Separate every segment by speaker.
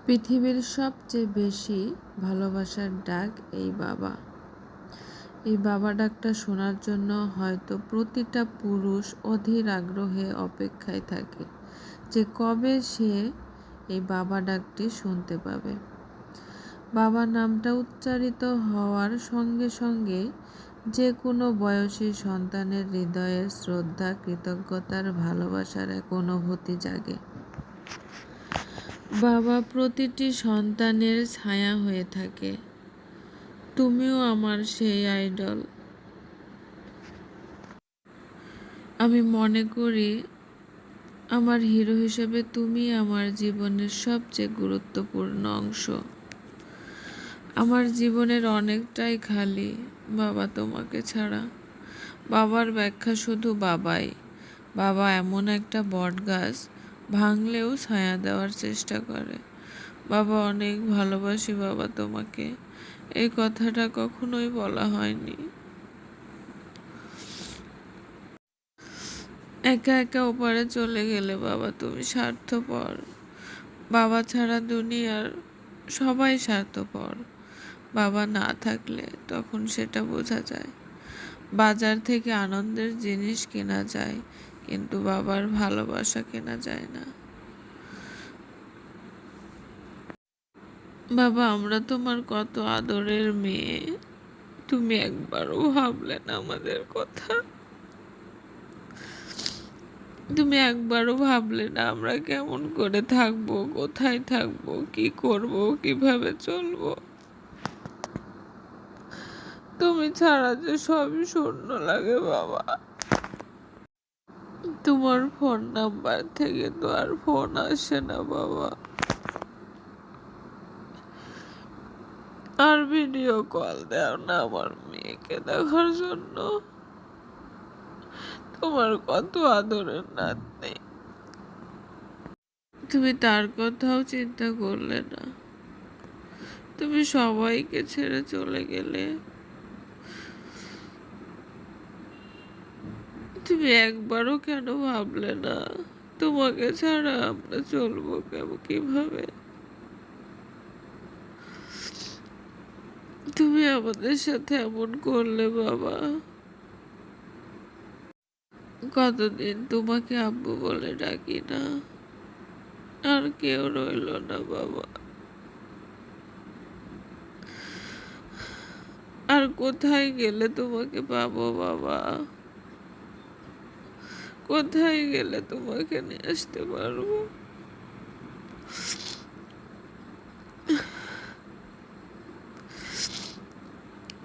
Speaker 1: পৃথিবীর সবচেয়ে বেশি ভালোবাসার ডাক এই বাবা। এই বাবা ডাকটা শোনার জন্য হয়তো প্রতিটা পুরুষ অধীর আগ্রহে অপেক্ষায় থাকে যে কবে সে এই বাবা ডাকটি শুনতে পাবে। বাবা নামটা উচ্চারিত হওয়ার সঙ্গে সঙ্গে যে কোনো বয়সী সন্তানের হৃদয়ে শ্রদ্ধা, কৃতজ্ঞতার, ভালোবাসার এক অনুভূতি জাগে। বাবা প্রতিটি সন্তানের ছায়া হয়ে থাকে। তুমিও আমার সেই আইডল। আমি মনে করি আমার হিরো হিসেবে তুমি আমার জীবনের সবচেয়ে গুরুত্বপূর্ণ অংশ। আমার জীবনের অনেকটাই খালি বাবা তোমাকে ছাড়া। বাবার ব্যাখ্যা শুধু বাবাই। বাবা এমন একটা বটগাছ, ভাঙলেও ছায়া দেওয়ার চেষ্টা করে। বাবা অনেক ভালোবাসি বাবা তোমাকে, এই কথাটা কখনোই বলা হয়নি। একা একা ওপারে চলে গেলে বাবা তুমি স্বার্থপর। বাবা ছাড়া দুনিয়ার সবাই স্বার্থপর। বাবা না থাকলে তখন সেটা বোঝা যায়। বাজার থেকে আনন্দের জিনিস কেনা যায়, কিন্তু বাবার ভালোবাসা কেনা যায় না। বাবা আমরা তোমার কত আদরের মেয়ে, তুমি একবারও ভাবলে না আমাদের কথা? তুমি একবারও ভাবলে না আমরা কেমন করে থাকবো, কোথায় থাকবো, কি করব, কিভাবে চলবো? তুমি ছাড়া যে সবই শূন্য লাগে বাবা। তোমার ফোন নাম্বার থেকে তো আর ফোন আসে না বাবা, আর ভিডিও কল দাও না আমার মেয়েকে দেখার জন্য। তোমার কত আদরের নাতনি, তুমি তার কথাও চিন্তা করলে না। তুমি সবাইকে ছেড়ে চলে গেলে। তুমি একবারও কেন ভাবলে না তোমাকে ছাড়া আমরা চলবো কিভাবে? তুমি আমাদের সাথে এমন করলে বাবা। কতদিন তোমাকে আব্বু বলে ডাকি না, আর কেউ রইল না বাবা। আর কোথায় গেলে তোমাকে পাবো বাবা? কোথায় গেলে তোমাকে নিয়ে আসতে পারবো?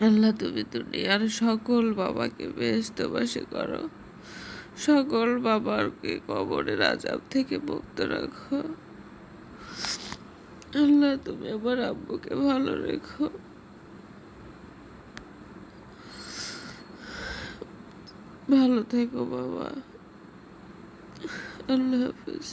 Speaker 1: আল্লাহ তুমি দুনিয়ার সকল বাবাকে বেহেশতবাসী করো। সকল বাবাকে কবরের আযাব থেকে মুক্ত রাখো। আল্লাহ তুমি আমার আব্বুকে ভালো রেখো। ভালো থেকো বাবা। আল্লাহ হাফেজ।